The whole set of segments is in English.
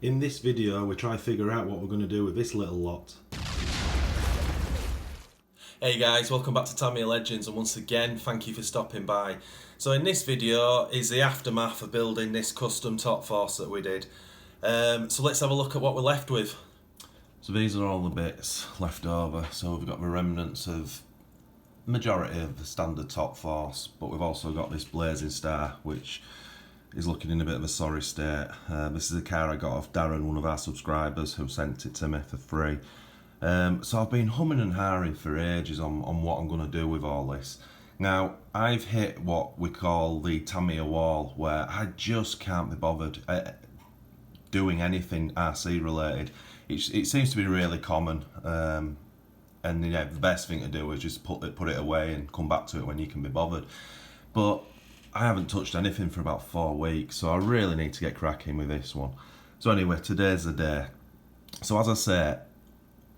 In this video we try to figure out what we're going to do with this little lot. Hey guys, welcome back to Tamiya Legends, and once again thank you for stopping by. So in this video is the aftermath of building this custom top force that we did. So let's have a look at what we're left with. So these are all the bits left over. So we've got the remnants of majority of the standard top force, but we've also got this blazing star which is looking in a bit of a sorry state. This is a car I got off Darren, one of our subscribers, who sent it to me for free. So I've been humming and hawing for ages on what I'm going to do with all this. Now, I've hit what we call the Tamiya wall, where I just can't be bothered doing anything RC related. It seems to be really common, and yeah, the best thing to do is just put it away and come back to it when you can be bothered. But I haven't touched anything for about 4 weeks, so I really need to get cracking with this one. So anyway, today's the day. So as I say,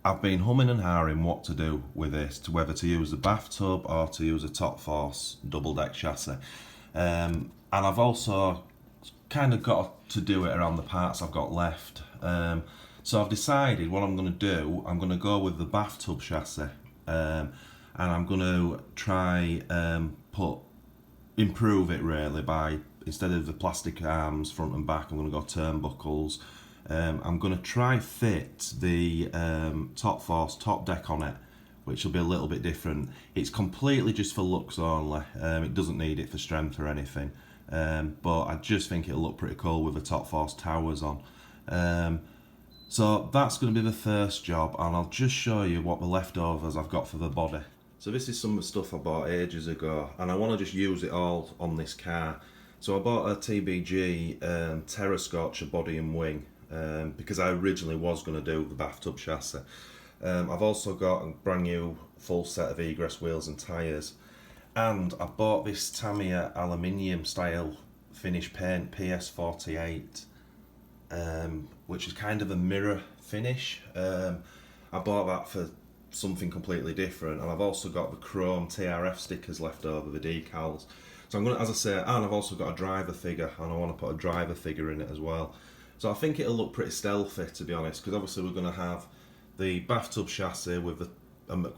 I've been humming and hawing what to do with this, to whether to use a bathtub or to use a top force double deck chassis. And I've also kind of got to do it around the parts I've got left. So I've decided what I'm going to do. I'm going to go with the bathtub chassis, and I'm going to try improve it really by, instead of the plastic arms front and back, I'm going to go turnbuckles. I'm going to try fit the top force top deck on it, which will be a little bit different. It's completely just for looks only. It doesn't need it for strength or anything, but I just think it'll look pretty cool with the top force towers on. So that's going to be the first job, and I'll just show you what the leftovers I've got for the body. So this is some of the stuff I bought ages ago, and I want to just use it all on this car. So I bought a TBG Terra Conqueror body and wing, because I originally was going to do the bathtub chassis. I've also got a brand new full set of egress wheels and tyres, and I bought this Tamiya aluminium style finish paint PS48, which is kind of a mirror finish. I bought that for something completely different, and I've also got the chrome TRF stickers left over, the decals. So I'm going to, as I say, and I've also got a driver figure, and I want to put a driver figure in it as well. So I think it'll look pretty stealthy, to be honest, because obviously we're going to have the bathtub chassis with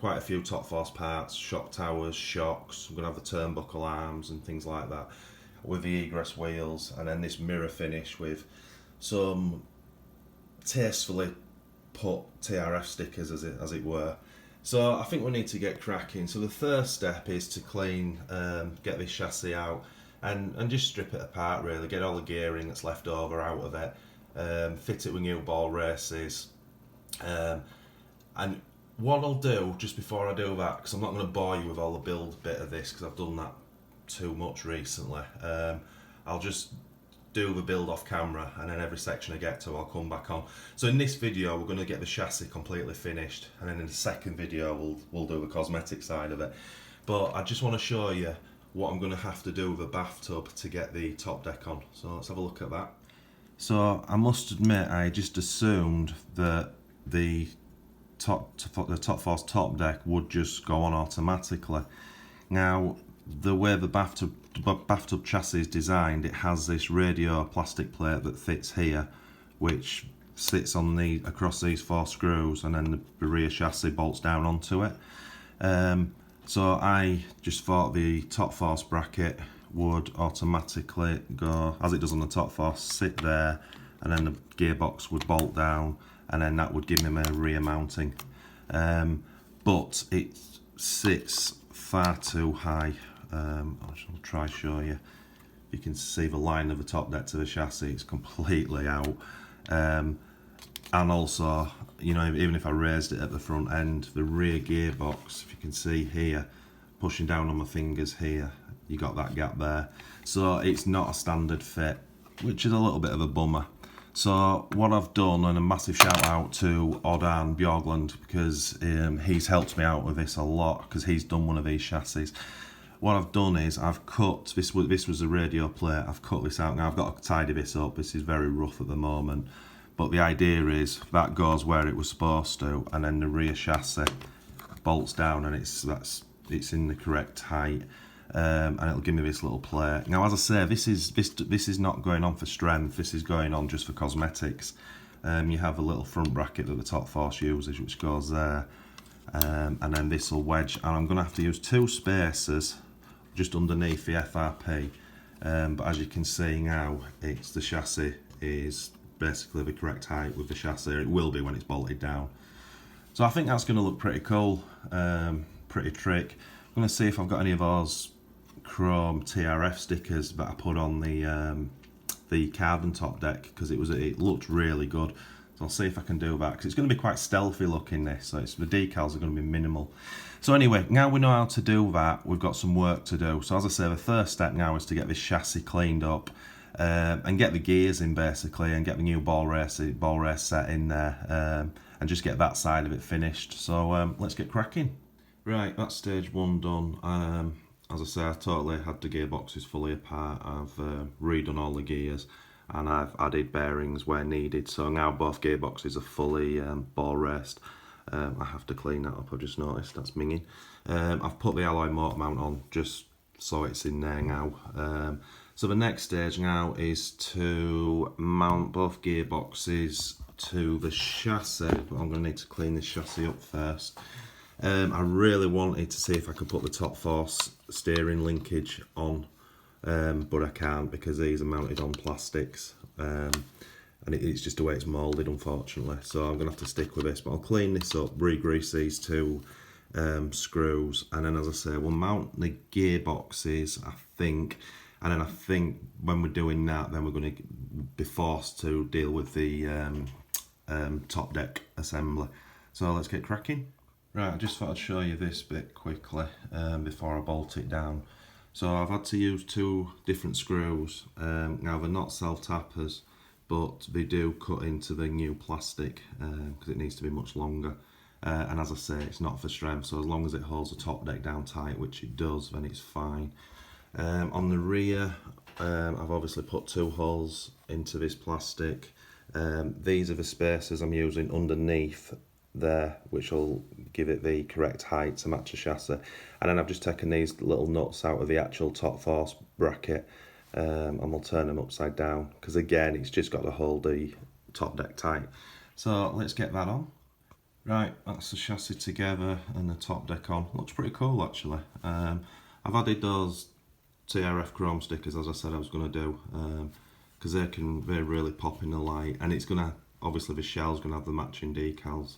quite a few top force parts, shock towers, shocks. We're going to have the turnbuckle arms and things like that, with the egress wheels, and then this mirror finish with some tastefully put TRF stickers, as it were. So I think we need to get cracking. So the first step is to clean, get this chassis out, and just strip it apart really, get all the gearing that's left over out of it, fit it with new ball races, and what I'll do just before I do that, because I'm not going to bore you with all the build bit of this because I've done that too much recently, I'll just do the build off camera, and then every section I get to I'll come back on. So in this video we're going to get the chassis completely finished, and then in the second video we'll do the cosmetic side of it. But I just want to show you what I'm going to have to do with the bathtub to get the top deck on. So let's have a look at that. So I must admit, I just assumed that the top force top deck would just go on automatically. Now, the way the bathtub chassis is designed, it has this radio plastic plate that fits here, which sits on across these 4 screws, and then the rear chassis bolts down onto it. So I just thought the top force bracket would automatically go, as it does on the top force, sit there, and then the gearbox would bolt down, and then that would give me a rear mounting. But it sits far too high. I'll try to show you. You can see the line of the top deck to the chassis, it's completely out. And also, you know, even if I raised it at the front end, the rear gearbox, if you can see here, pushing down on my fingers here, you got that gap there. So it's not a standard fit, which is a little bit of a bummer. So what I've done, and a massive shout out to Odan Bjorgland, because he's helped me out with this a lot, because he's done one of these chassis. What I've done is I've cut, this was a radio plate, I've cut this out. Now I've got to tidy this up, this is very rough at the moment, but the idea is that goes where it was supposed to, and then the rear chassis bolts down, and it's in the correct height. and it'll give me this little plate. Now, as I say, this is not going on for strength. This is going on just for cosmetics. You have a little front bracket that the top force uses, which goes there, and then this will wedge. And I'm going to have to use 2 spacers just underneath the FRP. But as you can see now, the chassis is basically the correct height with the chassis. It will be when it's bolted down. So I think that's going to look pretty cool, pretty trick. I'm going to see if I've got any of those chrome TRF stickers that I put on the carbon top deck, because it looked really good. So I'll see if I can do that, because it's going to be quite stealthy looking this, so the decals are going to be minimal. So anyway, now we know how to do that, we've got some work to do. So as I say, the first step now is to get this chassis cleaned up, and get the gears in basically, and get the new ball race set in there, and just get that side of it finished. So let's get cracking. Right, that's stage 1 done. As I say, I totally had the gearboxes fully apart. I've redone all the gears, and I've added bearings where needed. So now both gearboxes are fully ball raced. I have to clean that up, I've just noticed, that's minging. I've put the alloy motor mount on just so it's in there now. So the next stage now is to mount both gearboxes to the chassis, but I'm going to need to clean this chassis up first. I really wanted to see if I could put the top force steering linkage on, but I can't because these are mounted on plastics, and it's just the way it's moulded, unfortunately. So I'm going to have to stick with this, but I'll clean this up, re-grease these 2 screws, and then, as I say, we'll mount the gearboxes, I think, and then I think when we're doing that, then we're going to be forced to deal with the top deck assembly. So let's get cracking. Right, I just thought I'd show you this bit quickly before I bolt it down. So I've had to use 2 different screws. Now they're not self-tappers, but they do cut into the new plastic because it needs to be much longer. And as I say, it's not for strength, so as long as it holds the top deck down tight, which it does, then it's fine. On the rear, I've obviously put 2 holes into this plastic. These are the spacers I'm using underneath there, which will give it the correct height to match the chassis. And then I've just taken these little nuts out of the actual top force bracket, and we'll turn them upside down, because again, it's just got to hold the top deck tight. So let's get that on. Right, that's the chassis together and the top deck on. Looks pretty cool, actually. I've added those TRF chrome stickers, as I said I was going to do, because they really pop in the light, and it's going to, obviously the shell's going to have the matching decals.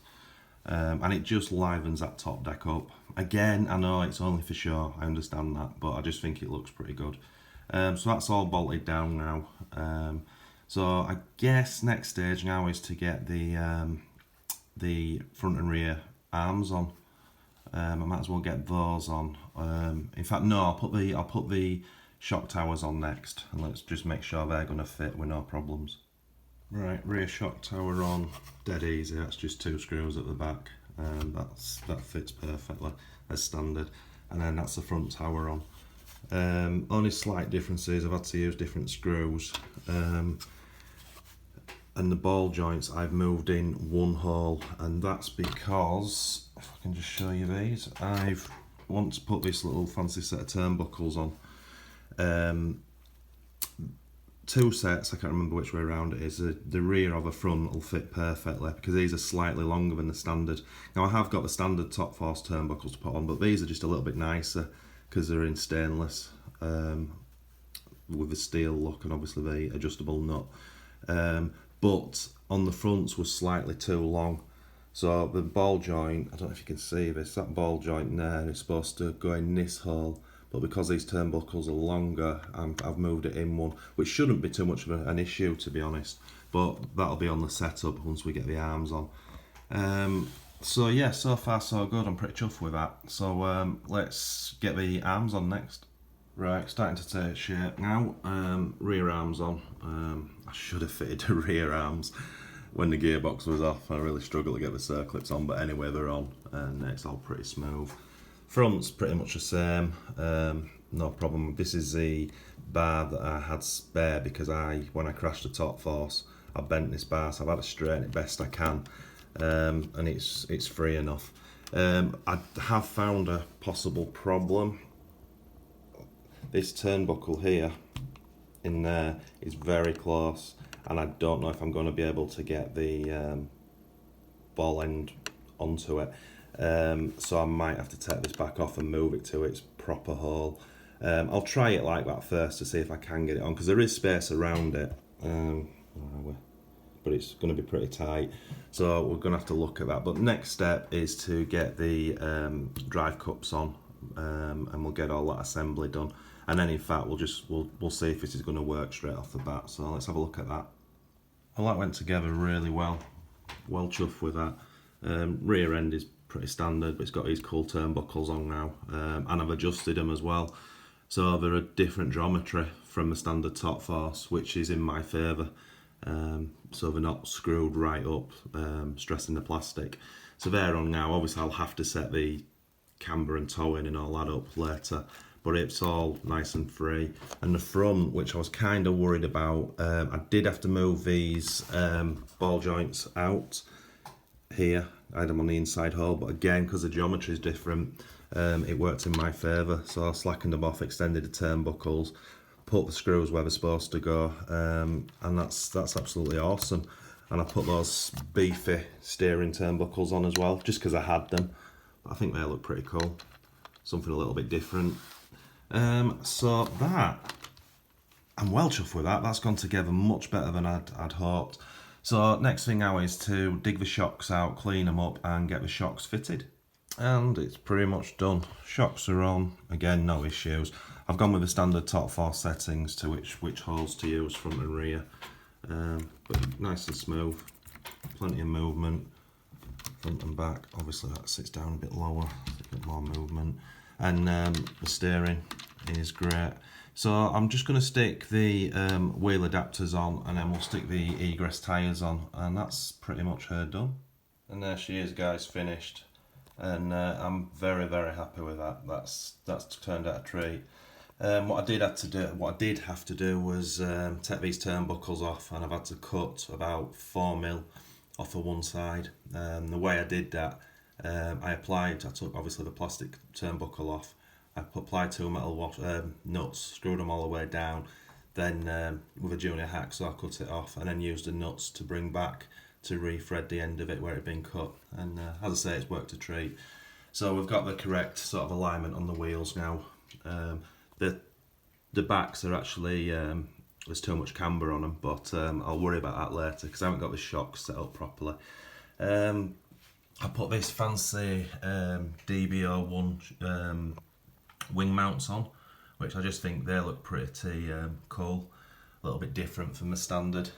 And it just livens that top deck up. Again, I know it's only for show, I understand that, but I just think it looks pretty good. So that's all bolted down now. So I guess next stage now is to get the front and rear arms on. I might as well get those on. In fact, no, I'll put the shock towers on next, and let's just make sure they're going to fit with no problems. Right, rear shock tower on, dead easy. That's just 2 screws at the back, that fits perfectly as standard. And then that's the front tower on. Only slight differences, I've had to use different screws, and the ball joints I've moved in 1 hole, and that's because, if I can just show you these, I want to put this little fancy set of turnbuckles on. 2 sets, I can't remember which way around it is. The rear or the front will fit perfectly, because these are slightly longer than the standard. Now I have got the standard top force turnbuckles to put on, but these are just a little bit nicer because they're in stainless, with the steel look and obviously the adjustable nut. But on the fronts was slightly too long, so the ball joint, I don't know if you can see this, that ball joint there is supposed to go in this hole. But because these turnbuckles are longer, I've moved it in 1, which shouldn't be too much of an issue, to be honest. But that'll be on the setup once we get the arms on. So yeah, so far so good. I'm pretty chuffed with that. So let's get the arms on next. Right, starting to take shape now. Rear arms on. I should have fitted the rear arms when the gearbox was off. I really struggled to get the circlips on, but anyway, they're on, and it's all pretty smooth. Front's pretty much the same, no problem. This is the bar that I had spare because when I crashed the top force, I bent this bar, so I've had to straighten it best I can, and it's free enough. I have found a possible problem this turnbuckle here in there is very close, and I don't know if I'm going to be able to get the ball end onto it, so I might have to take this back off and move it to its proper hole. I'll try it like that first to see if I can get it on, because there is space around it, but it's going to be pretty tight, so we're going to have to look at that. But next step is to get the drive cups on, and we'll get all that assembly done, and then in fact we'll see if this is going to work straight off the bat. So let's have a look at that. Well, that went together really well chuffed with that. Rear end is pretty standard, but it's got these cool turnbuckles on now, and I've adjusted them as well, so they're a different geometry from the standard top force, which is in my favour. So they're not screwed right up, stressing the plastic. So they're on now. Obviously I'll have to set the camber and towing and all that up later, but it's all nice and free. And the front, which I was kind of worried about, I did have to move these ball joints out here. I had them on the inside hole, but again, because the geometry is different, it worked in my favour. So I slackened them off, extended the turnbuckles, put the screws where they're supposed to go, and that's absolutely awesome. And I put those beefy steering turnbuckles on as well, just because I had them. I think they look pretty cool, something a little bit different. So that, I'm well chuffed with that. That's gone together much better than I'd hoped. So next thing now is to dig the shocks out, clean them up, and get the shocks fitted. And it's pretty much done. Shocks are on, again, no issues. I've gone with the standard top force settings to which holes to use, front and rear. But nice and smooth, plenty of movement, front and back. Obviously that sits down a bit lower, a bit more movement. And the steering is great. So I'm just going to stick the wheel adapters on, and then we'll stick the egress tyres on, and that's pretty much her done. And there she is, guys, finished. And I'm very, very happy with that. That's turned out a treat. What I did have to do was take these turnbuckles off, and I've had to cut about 4mm off of one side. The way I did that, I took obviously the plastic turnbuckle off. I applied two metal nuts, screwed them all the way down, then with a junior hacksaw I cut it off, and then used the nuts to bring back to re-thread the end of it where it had been cut. And as I say, it's worked a treat. So we've got the correct sort of alignment on the wheels now. The backs are actually, there's too much camber on them, but I'll worry about that later because I haven't got the shocks set up properly. I put this fancy DB01 wing mounts on, which I just think they look pretty cool, a little bit different from the standard.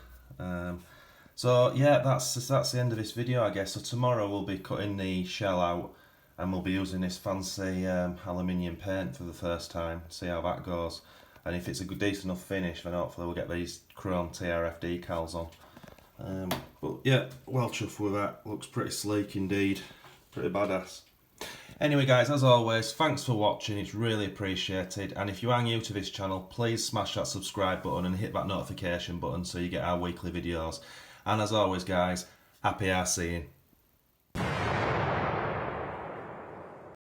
So yeah, that's the end of this video, I guess. So tomorrow we'll be cutting the shell out, and we'll be using this fancy aluminium paint for the first time, see how that goes. And if it's a good, decent enough finish, then hopefully we'll get these chrome TRF decals on. But yeah, well chuffed with that. Looks pretty sleek indeed, pretty badass. Anyway guys, as always, thanks for watching, it's really appreciated. And if you are new to this channel, please smash that subscribe button and hit that notification button so you get our weekly videos. And as always guys, happy RCing.